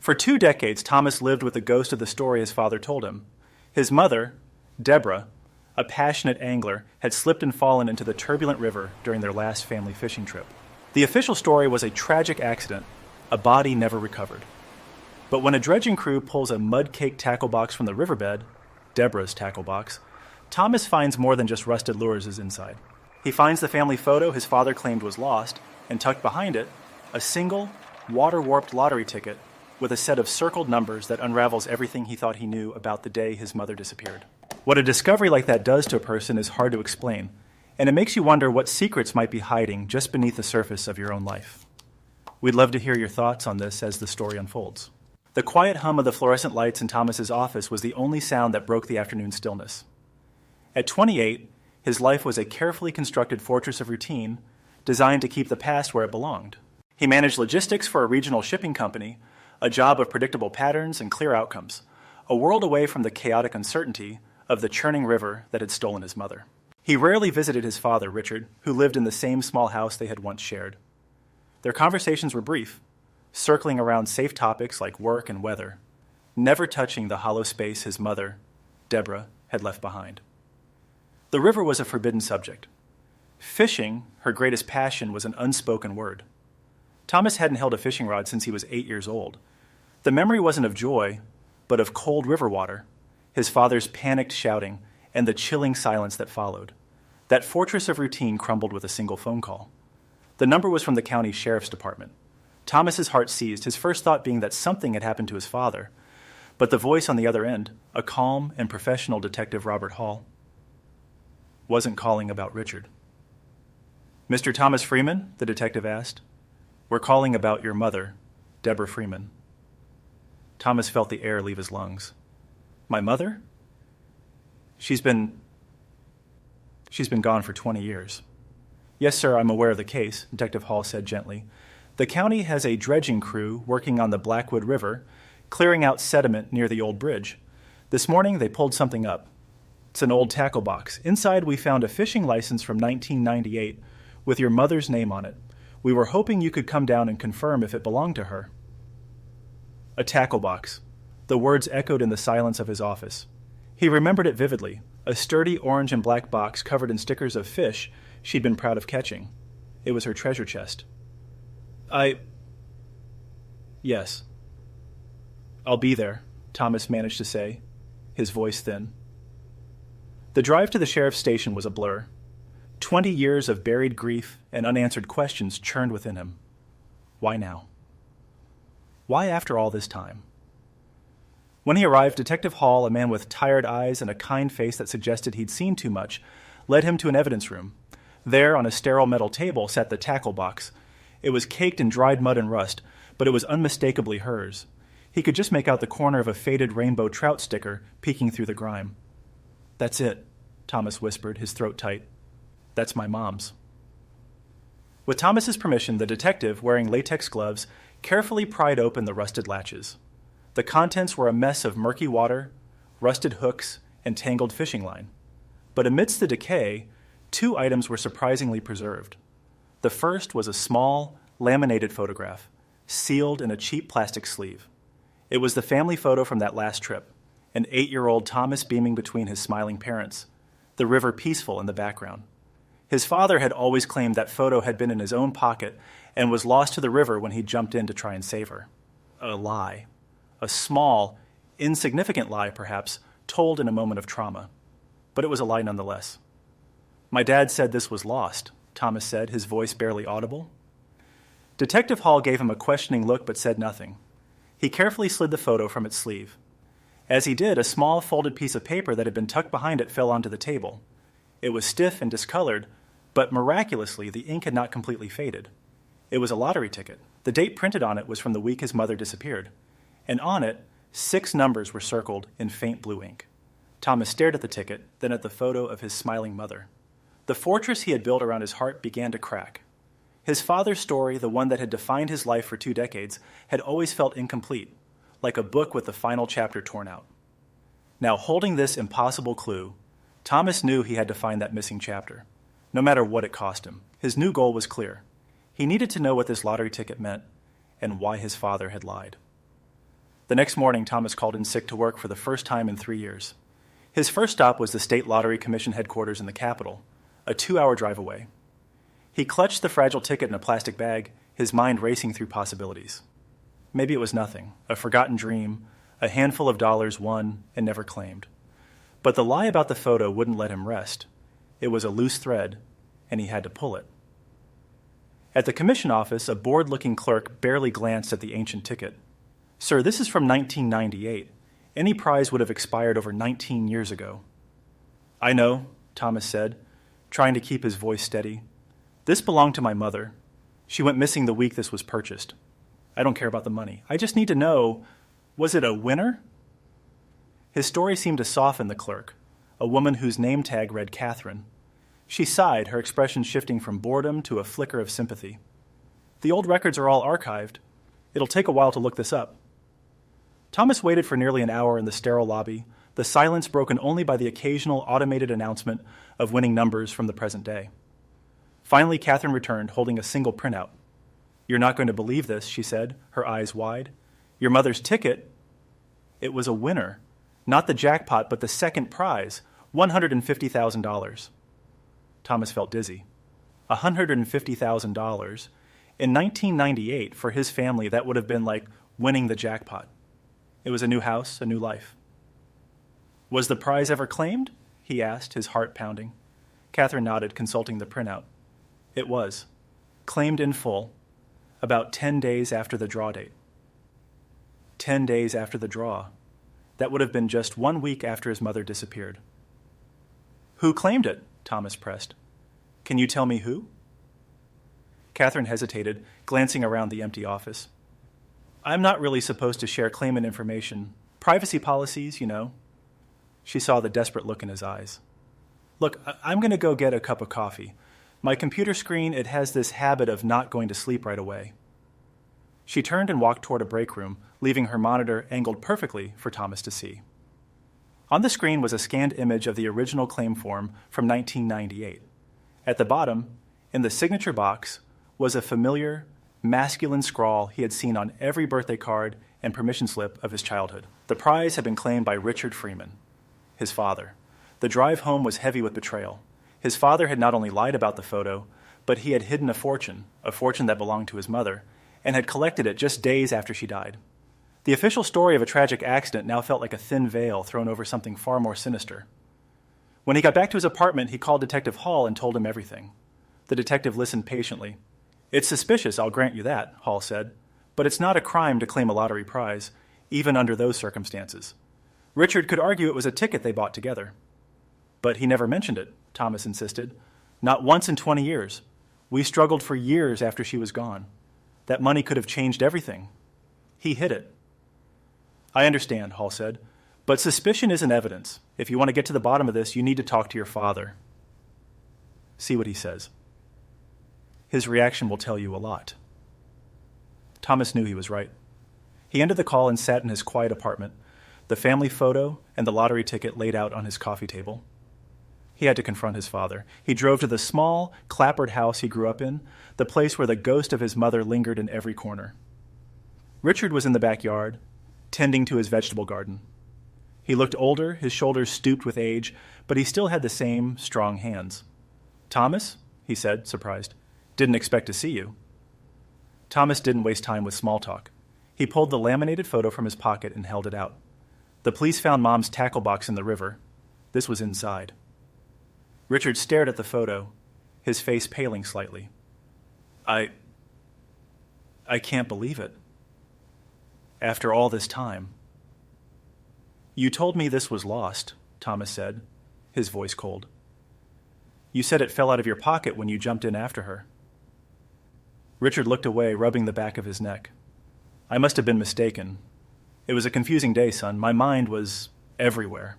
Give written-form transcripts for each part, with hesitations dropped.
For 2 decades, Thomas lived with the ghost of the story his father told him. His mother, Deborah, a passionate angler, had slipped and fallen into the turbulent river during their last family fishing trip. The official story was a tragic accident, a body never recovered. But when a dredging crew pulls a mud-caked tackle box from the riverbed, Deborah's tackle box, Thomas finds more than just rusted lures inside. He finds the family photo his father claimed was lost, and tucked behind it, a single, water-warped lottery ticket with a set of circled numbers that unravels everything he thought he knew about the day his mother disappeared. What a discovery like that does to a person is hard to explain, and it makes you wonder what secrets might be hiding just beneath the surface of your own life. We'd love to hear your thoughts on this as the story unfolds. The quiet hum of the fluorescent lights in Thomas's office was the only sound that broke the afternoon stillness. At 28, his life was a carefully constructed fortress of routine designed to keep the past where it belonged. He managed logistics for a regional shipping company, a job of predictable patterns and clear outcomes, a world away from the chaotic uncertainty of the churning river that had stolen his mother. He rarely visited his father, Richard, who lived in the same small house they had once shared. Their conversations were brief, circling around safe topics like work and weather, never touching the hollow space his mother, Deborah, had left behind. The river was a forbidden subject. Fishing, her greatest passion, was an unspoken word. Thomas hadn't held a fishing rod since he was 8 years old. The memory wasn't of joy, but of cold river water, his father's panicked shouting, and the chilling silence that followed. That fortress of routine crumbled with a single phone call. The number was from the county sheriff's department. Thomas's heart seized, his first thought being that something had happened to his father. But the voice on the other end, a calm and professional Detective Robert Hall, wasn't calling about Richard. "Mr. Thomas Freeman?" the detective asked. "We're calling about your mother, Deborah Freeman." Thomas felt the air leave his lungs. "My mother? She's been gone for 20 years. "Yes, sir, I'm aware of the case," Detective Hall said gently. "The county has a dredging crew working on the Blackwood River, clearing out sediment near the old bridge. This morning they pulled something up. It's an old tackle box. Inside we found a fishing license from 1998 with your mother's name on it. We were hoping you could come down and confirm if it belonged to her." A tackle box. The words echoed in the silence of his office. He remembered it vividly, a sturdy orange and black box covered in stickers of fish she'd been proud of catching. It was her treasure chest. Yes. "I'll be there," Thomas managed to say, his voice thin. The drive to the sheriff's station was a blur. 20 years of buried grief and unanswered questions churned within him. Why now? Why after all this time? When he arrived, Detective Hall, a man with tired eyes and a kind face that suggested he'd seen too much, led him to an evidence room. There, on a sterile metal table, sat the tackle box. It was caked in dried mud and rust, but it was unmistakably hers. He could just make out the corner of a faded rainbow trout sticker peeking through the grime. "That's it," Thomas whispered, his throat tight. "That's my mom's." With Thomas's permission, the detective, wearing latex gloves, carefully pried open the rusted latches. The contents were a mess of murky water, rusted hooks, and tangled fishing line. But amidst the decay, 2 items were surprisingly preserved. The first was a small, laminated photograph, sealed in a cheap plastic sleeve. It was the family photo from that last trip, an 8-year-old Thomas beaming between his smiling parents, the river peaceful in the background. His father had always claimed that photo had been in his own pocket and was lost to the river when he jumped in to try and save her. A lie. A small, insignificant lie, perhaps, told in a moment of trauma. But it was a lie nonetheless. "My dad said this was lost," Thomas said, his voice barely audible. Detective Hall gave him a questioning look but said nothing. He carefully slid the photo from its sleeve. As he did, a small folded piece of paper that had been tucked behind it fell onto the table. It was stiff and discolored, but miraculously the ink had not completely faded. It was a lottery ticket. The date printed on it was from the week his mother disappeared, and on it, 6 numbers were circled in faint blue ink. Thomas stared at the ticket, then at the photo of his smiling mother. The fortress he had built around his heart began to crack. His father's story, the one that had defined his life for 2 decades, had always felt incomplete, like a book with the final chapter torn out. Now, holding this impossible clue, Thomas knew he had to find that missing chapter, no matter what it cost him. His new goal was clear. He needed to know what this lottery ticket meant and why his father had lied. The next morning, Thomas called in sick to work for the first time in 3 years. His first stop was the State Lottery Commission headquarters in the capital, a 2-hour drive away. He clutched the fragile ticket in a plastic bag, his mind racing through possibilities. Maybe it was nothing, a forgotten dream, a handful of dollars won and never claimed. But the lie about the photo wouldn't let him rest. It was a loose thread, and he had to pull it. At the commission office, a bored-looking clerk barely glanced at the ancient ticket. "Sir, this is from 1998. Any prize would have expired over 19 years ago." "I know," Thomas said, trying to keep his voice steady. "This belonged to my mother. She went missing the week this was purchased. I don't care about the money. I just need to know, was it a winner?" His story seemed to soften the clerk, a woman whose name tag read Catherine. She sighed, her expression shifting from boredom to a flicker of sympathy. "The old records are all archived. It'll take a while to look this up." Thomas waited for nearly an hour in the sterile lobby, the silence broken only by the occasional automated announcement of winning numbers from the present day. Finally, Catherine returned, holding a single printout. "You're not going to believe this," she said, her eyes wide. "Your mother's ticket, it was a winner. Not the jackpot, but the second prize, $150,000. Thomas felt dizzy. $150,000. In 1998, for his family, that would have been like winning the jackpot. It was a new house, a new life. "Was the prize ever claimed?" he asked, his heart pounding. Catherine nodded, consulting the printout. It was. Claimed in full. About 10 days after the draw date. 10 days after the draw. That would have been just 1 week after his mother disappeared. "Who claimed it?" Thomas pressed. "Can you tell me who?" Catherine hesitated, glancing around the empty office. "I'm not really supposed to share claimant information. Privacy policies, you know." She saw the desperate look in his eyes. "Look, I'm going to go get a cup of coffee. My computer screen, it has this habit of not going to sleep right away." She turned and walked toward a break room, leaving her monitor angled perfectly for Thomas to see. On the screen was a scanned image of the original claim form from 1998. At the bottom, in the signature box, was a familiar, masculine scrawl he had seen on every birthday card and permission slip of his childhood. The prize had been claimed by Richard Freeman, his father. The drive home was heavy with betrayal. His father had not only lied about the photo, but he had hidden a fortune that belonged to his mother, and had collected it just days after she died. The official story of a tragic accident now felt like a thin veil thrown over something far more sinister. When he got back to his apartment, he called Detective Hall and told him everything. The detective listened patiently. "It's suspicious, I'll grant you that," Hall said, "but it's not a crime to claim a lottery prize, even under those circumstances. Richard could argue it was a ticket they bought together." "But he never mentioned it," Thomas insisted. "Not once in 20 years. We struggled for years after she was gone. That money could have changed everything. He hid it." "I understand," Hall said, "but suspicion isn't evidence. If you want to get to the bottom of this, you need to talk to your father. See what he says. His reaction will tell you a lot." Thomas knew he was right. He ended the call and sat in his quiet apartment, the family photo and the lottery ticket laid out on his coffee table. He had to confront his father. He drove to the small, clapboard house he grew up in, the place where the ghost of his mother lingered in every corner. Richard was in the backyard, tending to his vegetable garden. He looked older, his shoulders stooped with age, but he still had the same strong hands. "Thomas?" he said, surprised. "Didn't expect to see you." Thomas didn't waste time with small talk. He pulled the laminated photo from his pocket and held it out. The police found Mom's tackle box in the river. This was inside. Richard stared at the photo, his face paling slightly. I can't believe it. After all this time." "You told me this was lost," Thomas said, his voice cold. "You said it fell out of your pocket when you jumped in after her." Richard looked away, rubbing the back of his neck. "I must have been mistaken. It was a confusing day, son. My mind was everywhere."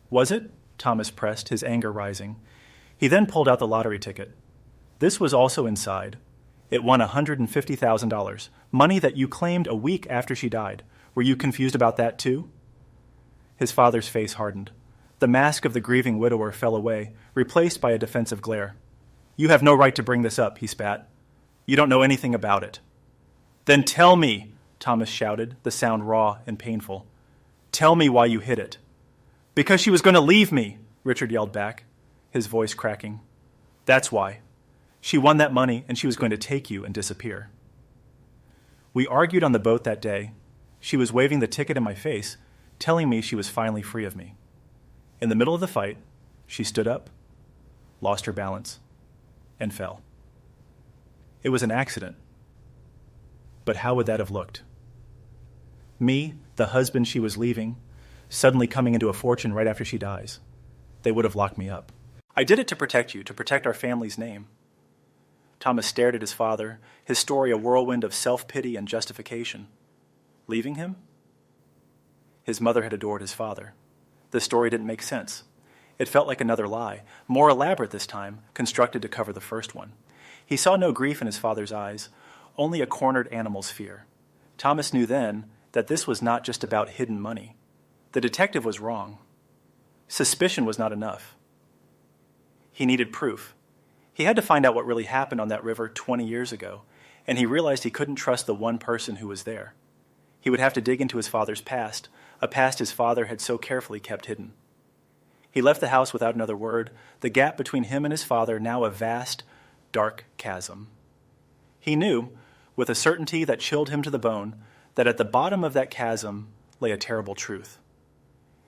"Was it?" Thomas pressed, his anger rising. He then pulled out the lottery ticket. This was also inside. It won $150,000, money that you claimed a week after she died. Were you confused about that too? His father's face hardened. The mask of the grieving widower fell away, replaced by a defensive glare. "You have no right to bring this up," he spat. "You don't know anything about it." "Then tell me," Thomas shouted, the sound raw and painful. "Tell me why you hid it." "Because she was going to leave me," Richard yelled back, his voice cracking. "That's why. She won that money and she was going to take you and disappear." We argued on the boat that day. She was waving the ticket in my face, telling me she was finally free of me. In the middle of the fight, she stood up, lost her balance, and fell. It was an accident. But how would that have looked? Me, the husband she was leaving, suddenly coming into a fortune right after she dies. They would have locked me up. "I did it to protect you, to protect our family's name." Thomas stared at his father, his story a whirlwind of self-pity and justification. Leaving him? His mother had adored his father. The story didn't make sense. It felt like another lie, more elaborate this time, constructed to cover the first one. He saw no grief in his father's eyes, only a cornered animal's fear. Thomas knew then that this was not just about hidden money. The detective was wrong. Suspicion was not enough. He needed proof. He had to find out what really happened on that river 20 years ago, and he realized he couldn't trust the one person who was there. He would have to dig into his father's past, a past his father had so carefully kept hidden. He left the house without another word, the gap between him and his father now a vast, dark chasm. He knew, with a certainty that chilled him to the bone, that at the bottom of that chasm lay a terrible truth.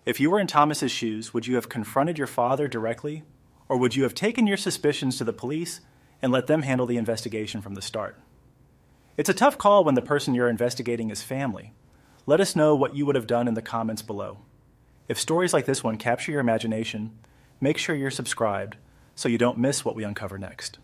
If you were in Thomas's shoes, would you have confronted your father directly, or would you have taken your suspicions to the police and let them handle the investigation from the start? It's a tough call when the person you're investigating is family. Let us know what you would have done in the comments below. If stories like this one capture your imagination, make sure you're subscribed so you don't miss what we uncover next.